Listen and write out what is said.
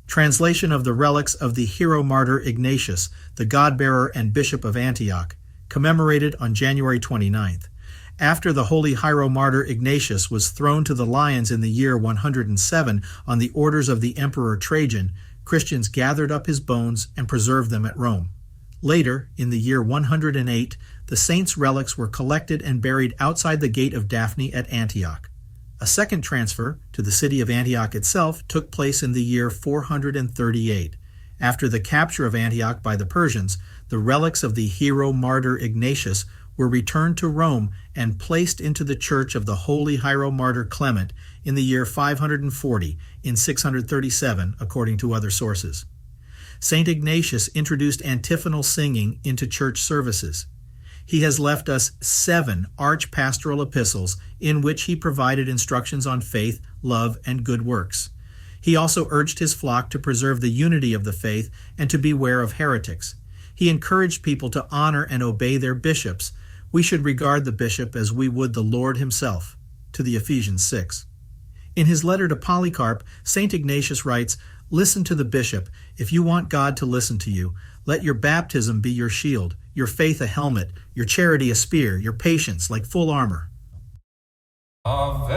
Translation of the Relics of the Hieromartyr Ignatius, the God-bearer and Bishop of Antioch, commemorated on January 29th. After the Holy Hieromartyr Ignatius was thrown to the lions in the year 107 on the orders of the Emperor Trajan, Christians gathered up his bones and preserved them at Rome. Later, in the year 108, the saint's relics were collected and buried outside the Gate of Daphne at Antioch. A second transfer to the city of Antioch itself took place in the year 438. After the capture of Antioch by the Persians, the relics of the Hieromartyr Ignatius were returned to Rome and placed into the church of the Holy Hieromartyr Clement in the year 540, in 637, according to other sources. St. Ignatius introduced antiphonal singing into church services. He has left us 7 arch-pastoral epistles in which he provided instructions on faith, love, and good works. He also urged his flock to preserve the unity of the faith and to beware of heretics. He encouraged people to honor and obey their bishops. We should regard the bishop as we would the Lord himself, to the Ephesians 6. In his letter to Polycarp, St. Ignatius writes, "Listen to the bishop. If you want God to listen to you, let your baptism be your shield, your faith a helmet, your charity a spear, your patience like full armor." Ave